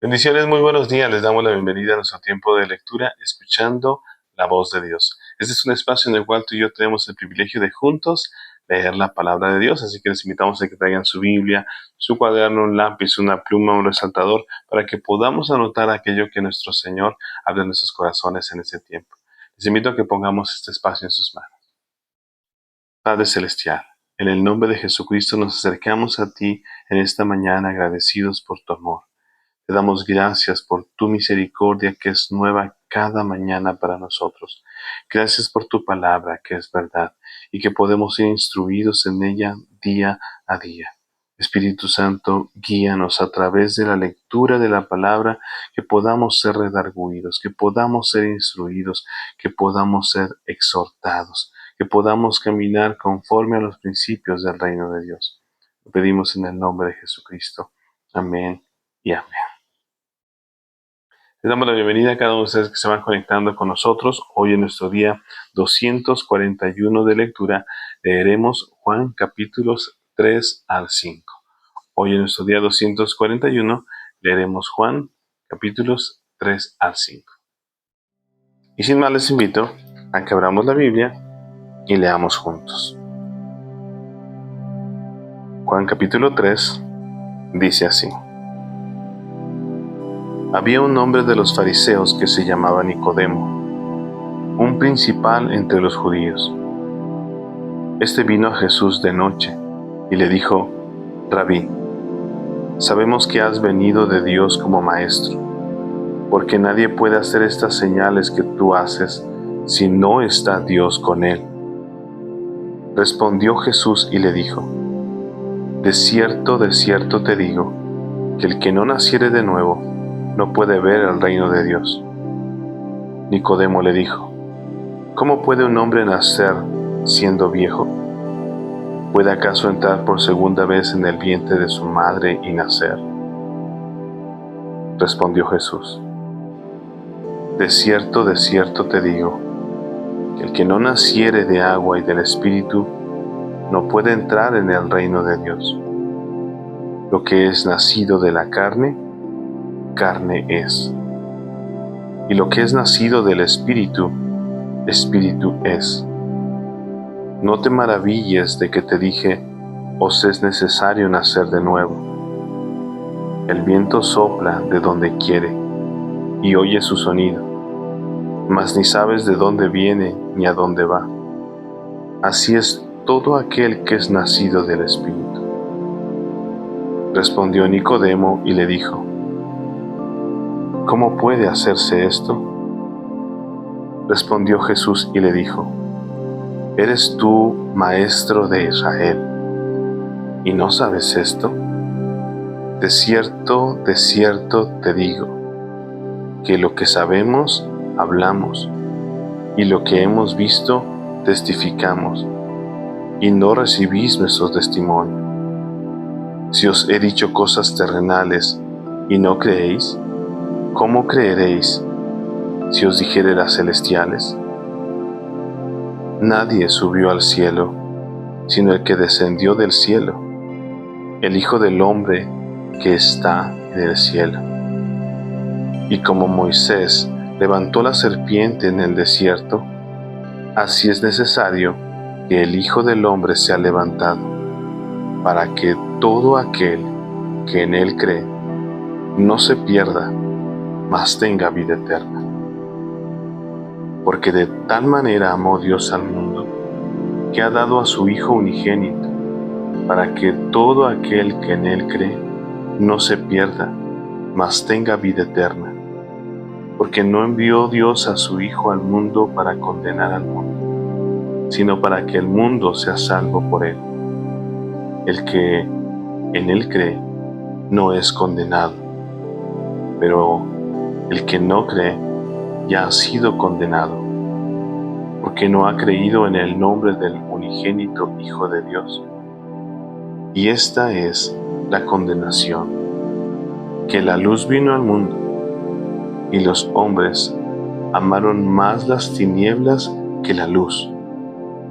Bendiciones, muy buenos días. Les damos la bienvenida a nuestro tiempo de lectura, escuchando la voz de Dios. Este es un espacio en el cual tú y yo tenemos el privilegio de juntos leer la palabra de Dios, así que les invitamos a que traigan su Biblia, su cuaderno, un lápiz, una pluma, un resaltador, para que podamos anotar aquello que nuestro Señor habla en nuestros corazones en este tiempo. Les invito a que pongamos este espacio en sus manos. Padre Celestial, en el nombre de Jesucristo nos acercamos a ti en esta mañana agradecidos por tu amor. Te damos gracias por tu misericordia que es nueva cada mañana para nosotros. Gracias por tu palabra que es verdad y que podemos ser instruidos en ella día a día. Espíritu Santo, guíanos a través de la lectura de la palabra, que podamos ser redargüidos, que podamos ser instruidos, que podamos ser exhortados, que podamos caminar conforme a los principios del reino de Dios. Lo pedimos en el nombre de Jesucristo. Amén y amén. Les damos la bienvenida a cada uno de ustedes que se van conectando con nosotros. Hoy en nuestro día 241 de lectura leeremos Juan capítulos 3 al 5. Hoy en nuestro día 241 leeremos Juan capítulos 3 al 5. Y sin más les invito a que abramos la Biblia y leamos juntos. Juan capítulo 3 dice así. Había un hombre de los fariseos que se llamaba Nicodemo, un principal entre los judíos. Este vino a Jesús de noche y le dijo: Rabí, sabemos que has venido de Dios como maestro, porque nadie puede hacer estas señales que tú haces si no está Dios con él. Respondió Jesús y le dijo: de cierto te digo, que el que no naciere de nuevo no puede ver el reino de Dios. Nicodemo le dijo: ¿cómo puede un hombre nacer siendo viejo? ¿Puede acaso entrar por segunda vez en el vientre de su madre y nacer? Respondió Jesús: de cierto te digo, que el que no naciere de agua y del Espíritu no puede entrar en el reino de Dios. Lo que es nacido de la carne, carne es. Y lo que es nacido del Espíritu, Espíritu es. No te maravilles de que te dije: os es necesario nacer de nuevo. El viento sopla de donde quiere, y oyes su sonido, mas ni sabes de dónde viene ni a dónde va. Así es todo aquel que es nacido del Espíritu. Respondió Nicodemo y le dijo: ¿cómo puede hacerse esto? Respondió Jesús y le dijo: ¿eres tú maestro de Israel y no sabes esto? De cierto te digo, que lo que sabemos hablamos, y lo que hemos visto testificamos, y no recibís nuestro testimonio. Si os he dicho cosas terrenales y no creéis, ¿cómo creeréis si os dijere las celestiales? Nadie subió al cielo, sino el que descendió del cielo, el Hijo del Hombre que está en el cielo. Y como Moisés levantó la serpiente en el desierto, así es necesario que el Hijo del Hombre sea levantado, para que todo aquel que en él cree no se pierda, mas tenga vida eterna. Porque de tal manera amó Dios al mundo, que ha dado a su Hijo unigénito, para que todo aquel que en él cree no se pierda, mas tenga vida eterna. Porque no envió Dios a su Hijo al mundo para condenar al mundo, sino para que el mundo sea salvo por él. El que en él cree no es condenado, pero el que no cree ya ha sido condenado, porque no ha creído en el nombre del unigénito Hijo de Dios. Y esta es la condenación, que la luz vino al mundo, y los hombres amaron más las tinieblas que la luz,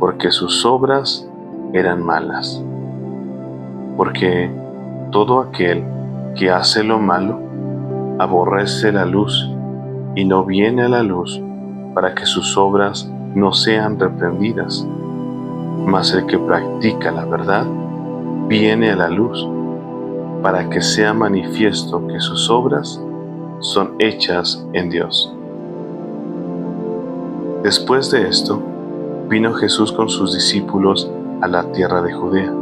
porque sus obras eran malas. Porque todo aquel que hace lo malo aborrece la luz y no viene a la luz para que sus obras no sean reprendidas. Mas el que practica la verdad viene a la luz para que sea manifiesto que sus obras son hechas en Dios. Después de esto, vino Jesús con sus discípulos a la tierra de Judea,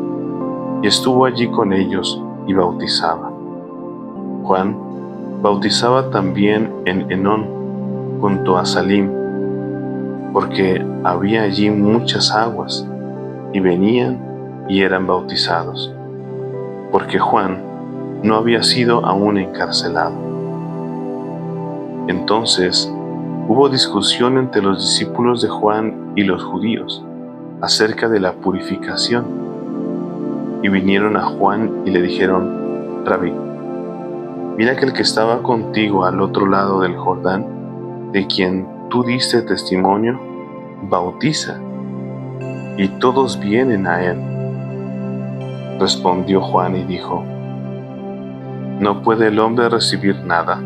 y estuvo allí con ellos y bautizaba. Juan bautizaba también en Enón, junto a Salim, porque había allí muchas aguas, y venían y eran bautizados, porque Juan no había sido aún encarcelado. Entonces hubo discusión entre los discípulos de Juan y los judíos acerca de la purificación, y vinieron a Juan y le dijeron: Rabí, mira que el que estaba contigo al otro lado del Jordán, de quien tú diste testimonio, bautiza, y todos vienen a él. Respondió Juan y dijo: No puede el hombre recibir nada,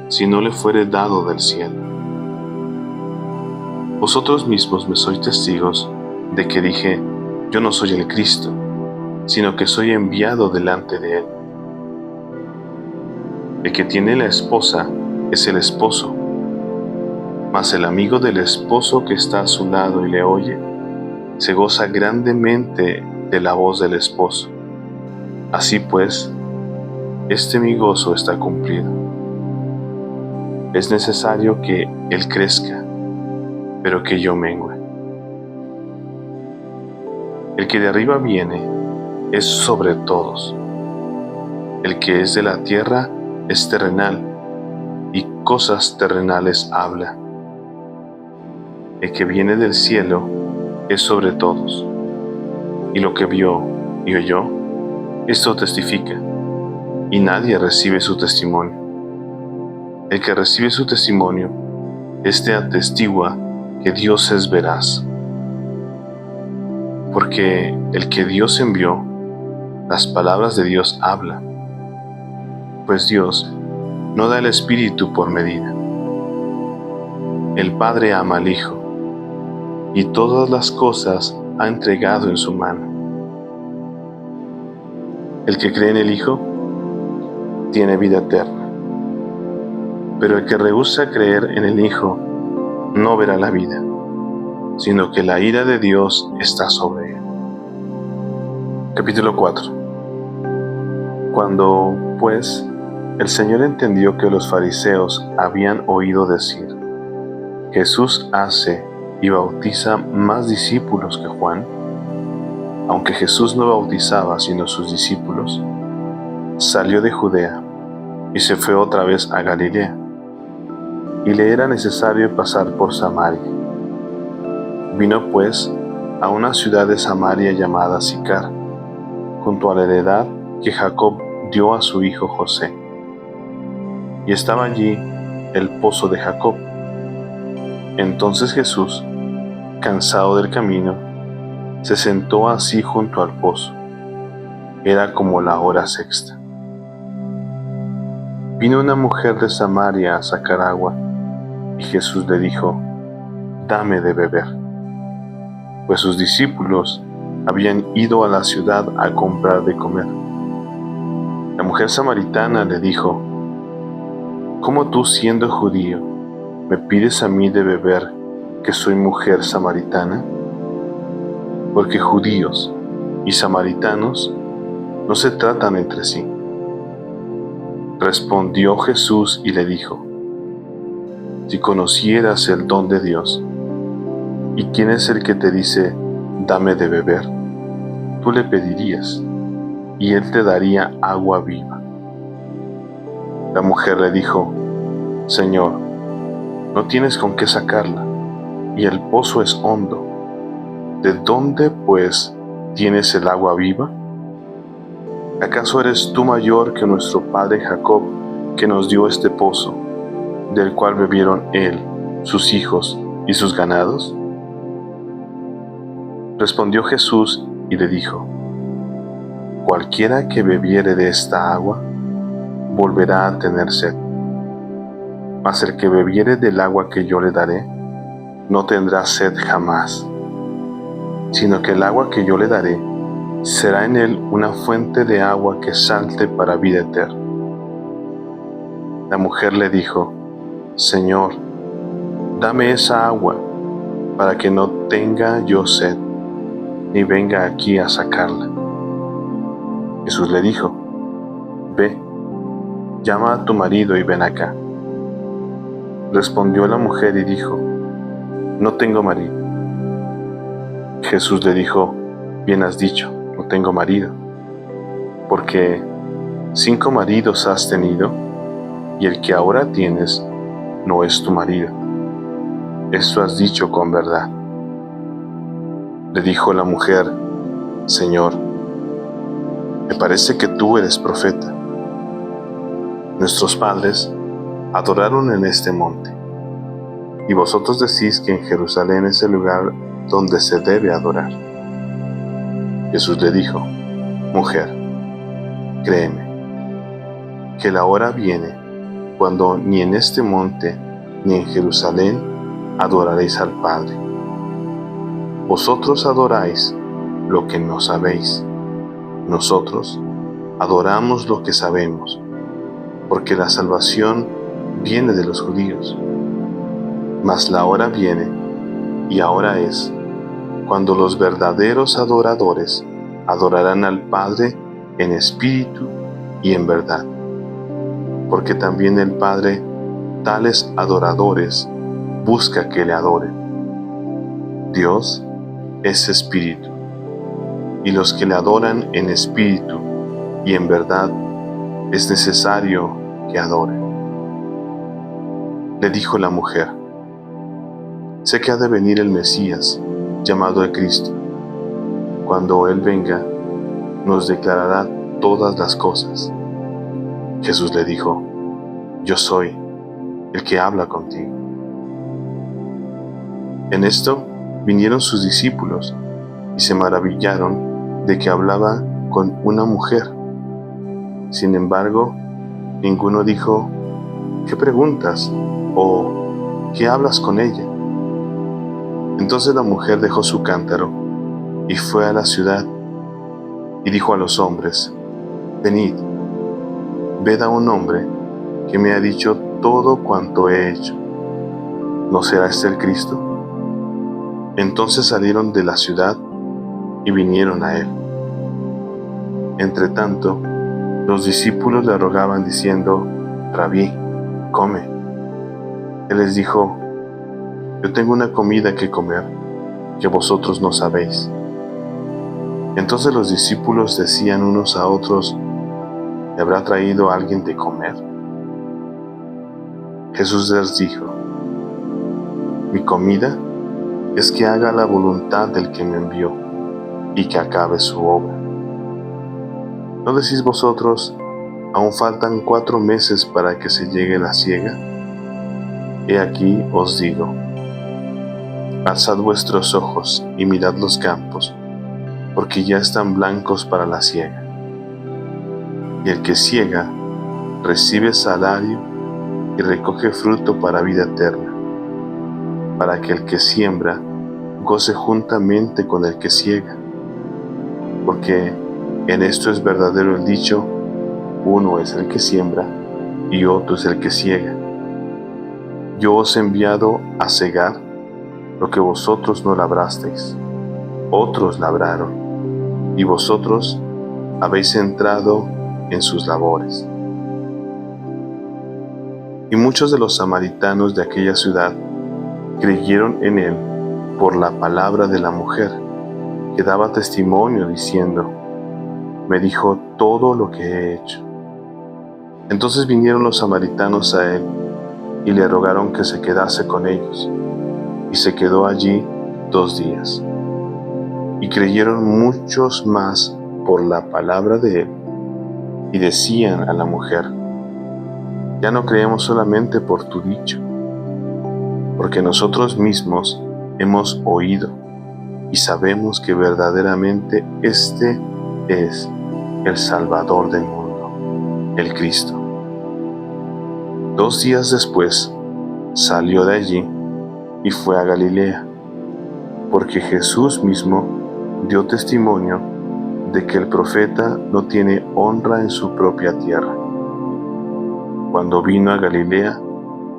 si no le fuere dado del cielo. Vosotros mismos me sois testigos de que dije: Yo no soy el Cristo, sino que soy enviado delante de él. El que tiene la esposa es el esposo, mas el amigo del esposo que está a su lado y le oye, se goza grandemente de la voz del esposo. Así pues, mi gozo está cumplido. Es necesario que él crezca, pero que yo mengüe. El que de arriba viene es sobre todos. El que es de la tierra es terrenal, y cosas terrenales habla. El que viene del cielo es sobre todos, y lo que vio y oyó, esto testifica, y nadie recibe su testimonio. El que recibe su testimonio, éste atestigua que Dios es veraz. Porque el que Dios envió, las palabras de Dios habla, pues Dios no da el Espíritu por medida. El Padre ama al Hijo, y todas las cosas ha entregado en su mano. El que cree en el Hijo tiene vida eterna, pero el que rehúsa creer en el Hijo no verá la vida, sino que la ira de Dios está sobre él. Capítulo 4. Cuando, pues, el Señor entendió que los fariseos habían oído decir: Jesús hace y bautiza más discípulos que Juan, aunque Jesús no bautizaba sino sus discípulos, salió de Judea y se fue otra vez a Galilea, y le era necesario pasar por Samaria. Vino pues a una ciudad de Samaria llamada Sicar, junto a la heredad que Jacob dio a su hijo José. Y estaba allí el pozo de Jacob. Entonces Jesús, cansado del camino, se sentó así junto al pozo. Era como la hora sexta. Vino una mujer de Samaria a sacar agua, y Jesús le dijo: Dame de beber. Pues sus discípulos habían ido a la ciudad a comprar de comer. La mujer samaritana le dijo: ¿Cómo tú, siendo judío, me pides a mí de beber, que soy mujer samaritana? Porque judíos y samaritanos no se tratan entre sí. Respondió Jesús y le dijo: Si conocieras el don de Dios, y quién es el que te dice: Dame de beber, tú le pedirías, y él te daría agua viva. La mujer le dijo: Señor, no tienes con qué sacarla, y el pozo es hondo. ¿De dónde, pues, tienes el agua viva? ¿Acaso eres tú mayor que nuestro padre Jacob, que nos dio este pozo, del cual bebieron él, sus hijos y sus ganados? Respondió Jesús y le dijo: Cualquiera que bebiere de esta agua, volverá a tener sed. Mas el que bebiere del agua que yo le daré, no tendrá sed jamás, sino que el agua que yo le daré será en él una fuente de agua que salte para vida eterna. La mujer le dijo: Señor, dame esa agua, para que no tenga yo sed, ni venga aquí a sacarla. Jesús le dijo: Ve, llama a tu marido y ven acá. Respondió la mujer y dijo: No tengo marido. Jesús le dijo: Bien has dicho, no tengo marido, porque 5 maridos has tenido, y el que ahora tienes no es tu marido. Esto has dicho con verdad. Le dijo la mujer: Señor, me parece que tú eres profeta. Nuestros padres adoraron en este monte, y vosotros decís que en Jerusalén es el lugar donde se debe adorar. Jesús le dijo: Mujer, créeme, que la hora viene cuando ni en este monte ni en Jerusalén adoraréis al Padre. Vosotros adoráis lo que no sabéis. Nosotros adoramos lo que sabemos, porque la salvación viene de los judíos. Mas la hora viene, y ahora es, cuando los verdaderos adoradores adorarán al Padre en espíritu y en verdad, porque también el Padre tales adoradores busca que le adoren. Dios es espíritu, y los que le adoran en espíritu y en verdad es necesario que adoren. Le dijo la mujer: Sé que ha de venir el Mesías, llamado el Cristo. Cuando Él venga, nos declarará todas las cosas. Jesús le dijo: Yo soy el que habla contigo. En esto vinieron sus discípulos y se maravillaron de que hablaba con una mujer. Sin embargo, ninguno dijo: ¿Qué preguntas? ¿O qué hablas con ella? Entonces la mujer dejó su cántaro y fue a la ciudad y dijo a los hombres: Venid, ved a un hombre que me ha dicho todo cuanto he hecho. ¿No será este el Cristo? Entonces salieron de la ciudad y vinieron a él. Entretanto, los discípulos le rogaban diciendo: Rabí, come. Él les dijo: Yo tengo una comida que comer, que vosotros no sabéis. Entonces los discípulos decían unos a otros: ¿Le habrá traído alguien de comer? Jesús les dijo: Mi comida es que haga la voluntad del que me envió y que acabe su obra. ¿No decís vosotros: aún faltan 4 meses para que se llegue la siega? He aquí os digo: alzad vuestros ojos y mirad los campos, porque ya están blancos para la siega. Y el que siega recibe salario y recoge fruto para vida eterna, para que el que siembra goce juntamente con el que siega. Porque en esto es verdadero el dicho: uno es el que siembra y otro es el que siega. Yo os he enviado a segar lo que vosotros no labrasteis, otros labraron, y vosotros habéis entrado en sus labores. Y muchos de los samaritanos de aquella ciudad creyeron en él por la palabra de la mujer, que daba testimonio diciendo: Me dijo todo lo que he hecho. Entonces vinieron los samaritanos a él y le rogaron que se quedase con ellos, y se quedó allí 2 días. Y creyeron muchos más por la palabra de él, y decían a la mujer: Ya no creemos solamente por tu dicho, porque nosotros mismos hemos oído y sabemos que verdaderamente este es el Salvador del mundo, el Cristo. 2 días después salió de allí y fue a Galilea, porque Jesús mismo dio testimonio de que el profeta no tiene honra en su propia tierra. Cuando vino a Galilea,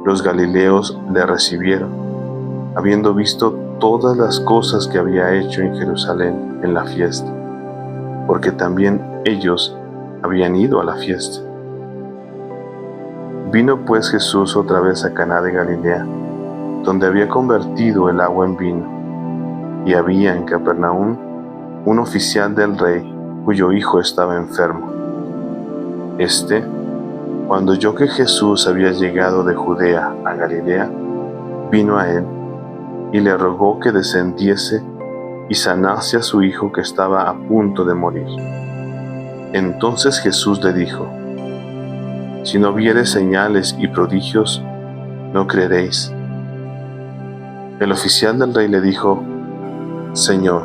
los galileos le recibieron, habiendo visto todas las cosas que había hecho en Jerusalén en la fiesta, porque también ellos habían ido a la fiesta. Vino pues Jesús otra vez a Caná de Galilea, donde había convertido el agua en vino, y había en Capernaum un oficial del rey cuyo hijo estaba enfermo. Cuando oyó que Jesús había llegado de Judea a Galilea, vino a él y le rogó que descendiese y sanase a su hijo que estaba a punto de morir. Entonces Jesús le dijo: si no viereis señales y prodigios, no creeréis. El oficial del rey le dijo: Señor,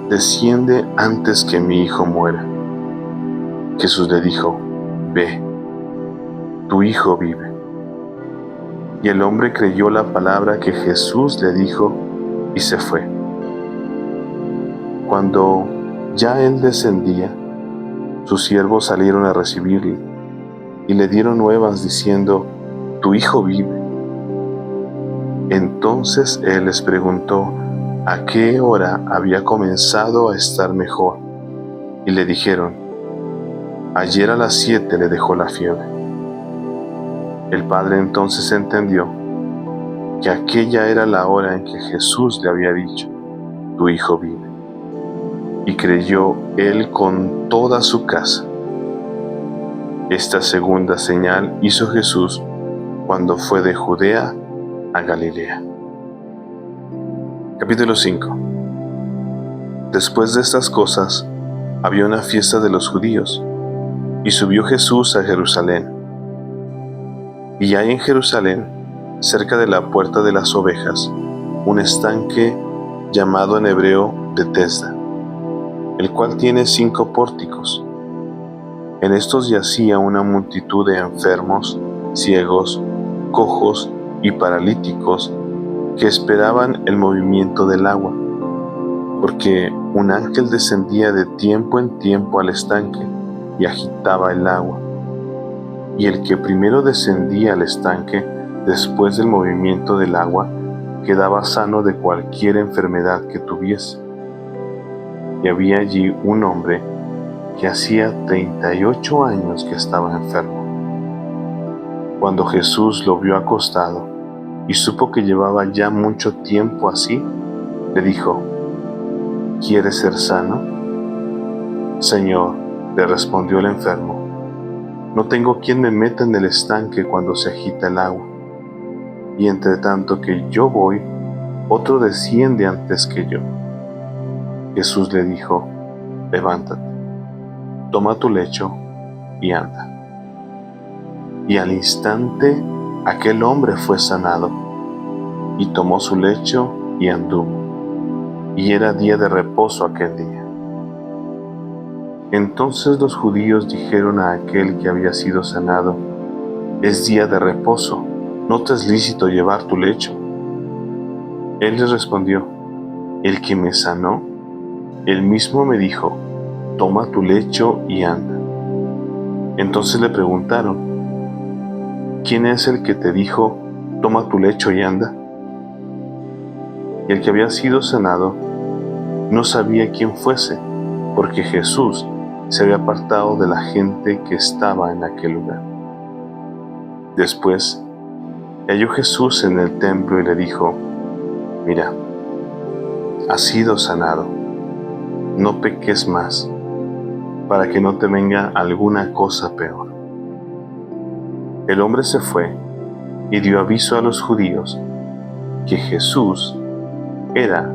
desciende antes que mi hijo muera. Jesús le dijo: ve, tu hijo vive. Y el hombre creyó la palabra que Jesús le dijo y se fue. Cuando ya él descendía, sus siervos salieron a recibirle y le dieron nuevas diciendo: tu hijo vive. Entonces él les preguntó a qué hora había comenzado a estar mejor, y le dijeron: ayer a las 7 le dejó la fiebre. El padre entonces entendió que aquella era la hora en que Jesús le había dicho: tu hijo vive. Y creyó él con toda su casa. Esta segunda señal hizo Jesús cuando fue de Judea a Galilea. Capítulo 5. Después de estas cosas, había una fiesta de los judíos, y subió Jesús a Jerusalén. Y hay en Jerusalén, cerca de la puerta de las ovejas, un estanque llamado en hebreo Betesda, el cual tiene 5 pórticos. En estos yacía una multitud de enfermos, ciegos, cojos y paralíticos que esperaban el movimiento del agua, porque un ángel descendía de tiempo en tiempo al estanque y agitaba el agua. Y el que primero descendía al estanque después del movimiento del agua quedaba sano de cualquier enfermedad que tuviese. Y había allí un hombre que hacía 38 años que estaba enfermo. Cuando Jesús lo vio acostado y supo que llevaba ya mucho tiempo así, le dijo: ¿quieres ser sano? Señor, le respondió el enfermo, no tengo quien me meta en el estanque cuando se agita el agua, y entre tanto que yo voy, otro desciende antes que yo. Jesús le dijo: levántate, toma tu lecho y anda. Y al instante aquel hombre fue sanado, y tomó su lecho y anduvo. Y era día de reposo aquel día. Entonces los judíos dijeron a aquel que había sido sanado: es día de reposo, no te es lícito llevar tu lecho. Él les respondió: el que me sanó, él mismo me dijo: toma tu lecho y anda. Entonces le preguntaron: ¿quién es el que te dijo: toma tu lecho y anda? Y el que había sido sanado no sabía quién fuese, porque Jesús se había apartado de la gente que estaba en aquel lugar. Después halló Jesús en el templo y le dijo: mira, has sido sanado, no peques más, para que no te venga alguna cosa peor. El hombre se fue y dio aviso a los judíos que Jesús era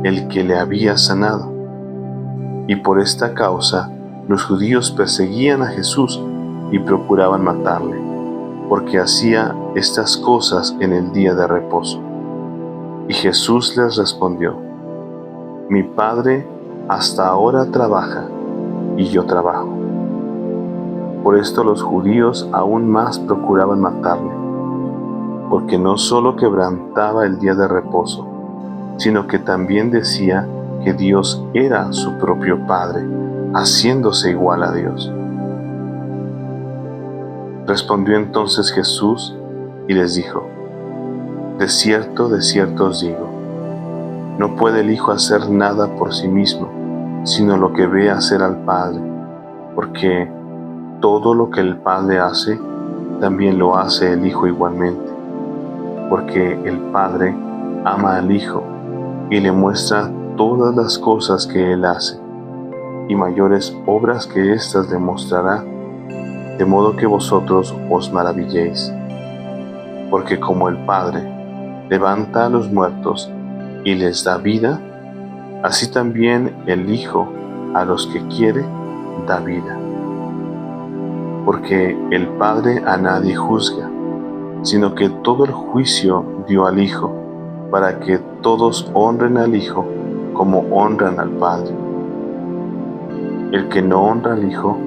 el que le había sanado, y por esta causa los judíos perseguían a Jesús y procuraban matarle, porque hacía estas cosas en el día de reposo. Y Jesús les respondió: mi Padre hasta ahora trabaja, y yo trabajo. Por esto los judíos aún más procuraban matarle, porque no solo quebrantaba el día de reposo, sino que también decía que Dios era su propio Padre, haciéndose igual a Dios. Respondió entonces Jesús y les dijo: de cierto os digo, no puede el Hijo hacer nada por sí mismo, sino lo que ve hacer al Padre, porque todo lo que el Padre hace, también lo hace el Hijo igualmente, porque el Padre ama al Hijo y le muestra todas las cosas que Él hace, y mayores obras que éstas le mostrará, de modo que vosotros os maravilléis. Porque como el Padre levanta a los muertos y les da vida, así también el Hijo a los que quiere da vida. Porque el Padre a nadie juzga, sino que todo el juicio dio al Hijo, para que todos honren al Hijo como honran al Padre. El que no honra al Hijo,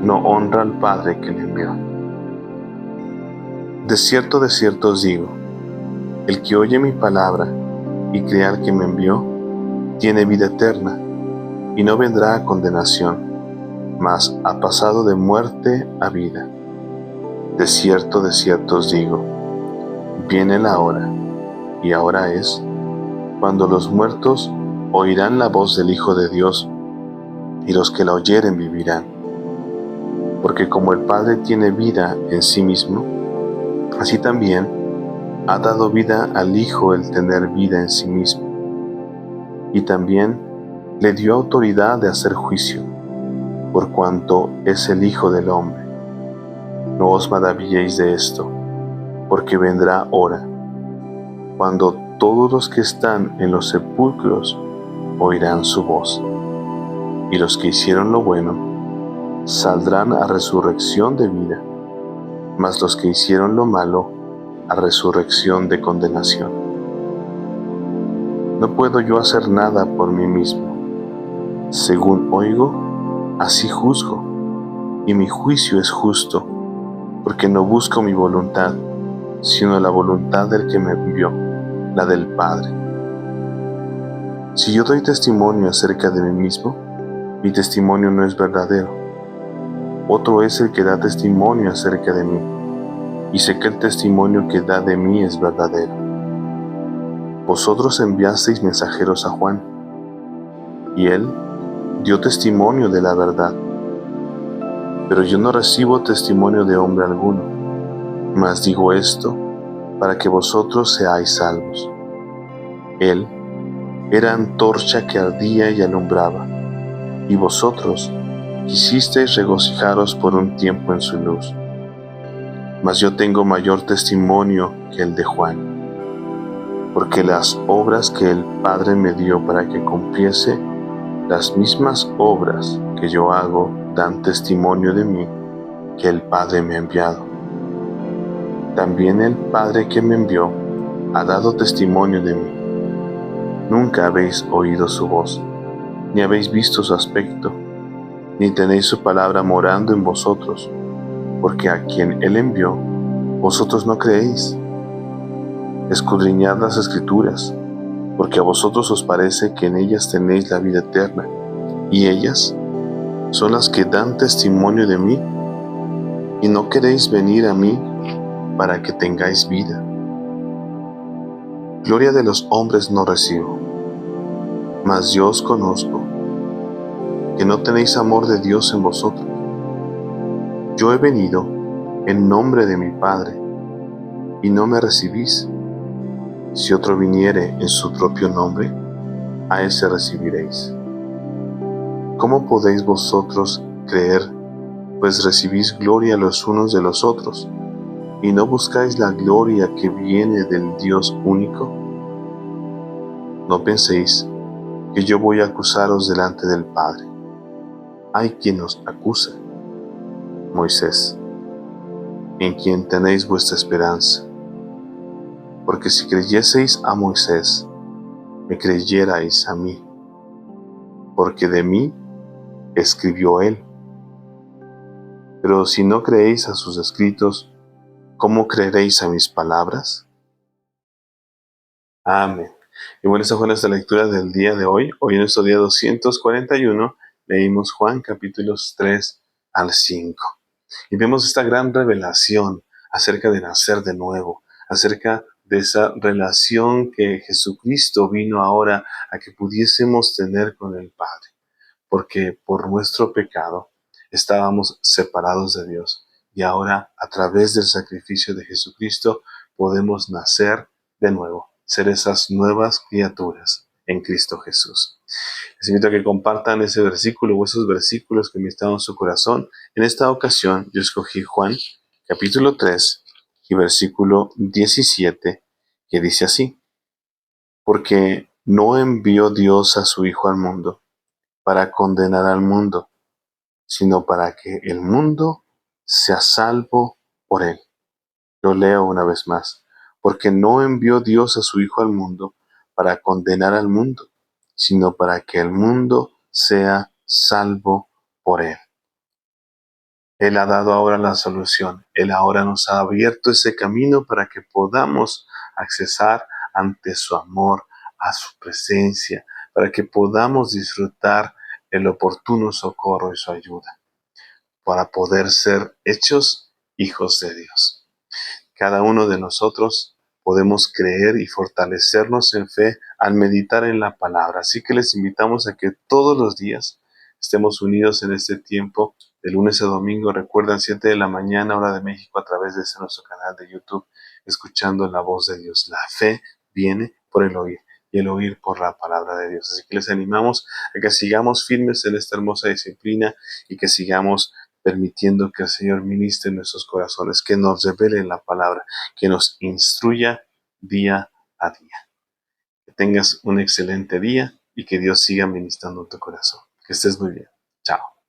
no honra al Padre que le envió. De cierto os digo, el que oye mi palabra y cree al que me envió, tiene vida eterna, y no vendrá a condenación, mas ha pasado de muerte a vida. De cierto os digo, viene la hora, y ahora es, cuando los muertos oirán la voz del Hijo de Dios, y los que la oyeren vivirán. Porque como el Padre tiene vida en sí mismo, así también ha dado vida al Hijo el tener vida en sí mismo. Y también le dio autoridad de hacer juicio, por cuanto es el Hijo del Hombre. No os maravilléis de esto, porque vendrá hora, cuando todos los que están en los sepulcros oirán su voz, y los que hicieron lo bueno saldrán a resurrección de vida, mas los que hicieron lo malo a resurrección de condenación. No puedo yo hacer nada por mí mismo. Según oigo, así juzgo, y mi juicio es justo, porque no busco mi voluntad, sino la voluntad del que me envió, la del Padre. Si yo doy testimonio acerca de mí mismo, mi testimonio no es verdadero. Otro es el que da testimonio acerca de mí, y sé que el testimonio que da de mí es verdadero. Vosotros enviasteis mensajeros a Juan, y él dio testimonio de la verdad. Pero yo no recibo testimonio de hombre alguno, mas digo esto para que vosotros seáis salvos. Él era antorcha que ardía y alumbraba, y vosotros quisisteis regocijaros por un tiempo en su luz. Mas yo tengo mayor testimonio que el de Juan, porque las obras que el Padre me dio para que cumpliese, las mismas obras que yo hago dan testimonio de mí que el Padre me ha enviado. También el Padre que me envió ha dado testimonio de mí. Nunca habéis oído su voz, ni habéis visto su aspecto, ni tenéis su palabra morando en vosotros, porque a quien Él envió, vosotros no creéis. Escudriñad las Escrituras, porque a vosotros os parece que en ellas tenéis la vida eterna, y ellas son las que dan testimonio de mí, y no queréis venir a mí para que tengáis vida. Gloria de los hombres no recibo, mas yo os conozco, que no tenéis amor de Dios en vosotros. Yo he venido en nombre de mi Padre, y no me recibís. Si otro viniere en su propio nombre, a ese recibiréis. ¿Cómo podéis vosotros creer, pues recibís gloria los unos de los otros, y no buscáis la gloria que viene del Dios único? No penséis que yo voy a acusaros delante del Padre. Hay quien os acusa, Moisés, en quien tenéis vuestra esperanza. Porque si creyeseis a Moisés, me creyerais a mí, porque de mí escribió él. Pero si no creéis a sus escritos, ¿cómo creeréis a mis palabras? Amén. Y bueno, esta fue nuestra lectura del día de hoy. Hoy en nuestro día 241 leímos Juan capítulos 3 al 5. Y vemos esta gran revelación acerca de nacer de nuevo, acerca de esa relación que Jesucristo vino ahora a que pudiésemos tener con el Padre, porque por nuestro pecado estábamos separados de Dios y ahora a través del sacrificio de Jesucristo podemos nacer de nuevo, ser esas nuevas criaturas en Cristo Jesús. Les invito a que compartan ese versículo o esos versículos que me están en su corazón. En esta ocasión yo escogí Juan capítulo 3 y versículo 17, que dice así: porque no envió Dios a su Hijo al mundo para condenar al mundo, sino para que el mundo sea salvo por él. Lo leo una vez más. Porque no envió Dios a su Hijo al mundo para condenar al mundo, sino para que el mundo sea salvo por él. Él ha dado ahora la solución. Él ahora nos ha abierto ese camino para que podamos accesar ante su amor, a su presencia, para que podamos disfrutar el oportuno socorro y su ayuda, para poder ser hechos hijos de Dios. Cada uno de nosotros podemos creer y fortalecernos en fe al meditar en la palabra. Así que les invitamos a que todos los días estemos unidos en este tiempo, de lunes a domingo. Recuerden, 7 de la mañana, hora de México, a través de nuestro canal de YouTube, escuchando la voz de Dios. La fe viene por el oír y el oír por la palabra de Dios. Así que les animamos a que sigamos firmes en esta hermosa disciplina y que sigamos permitiendo que el Señor ministre en nuestros corazones, que nos revele la palabra, que nos instruya día a día. Que tengas un excelente día y que Dios siga ministrando en tu corazón. Que estés muy bien. Chao.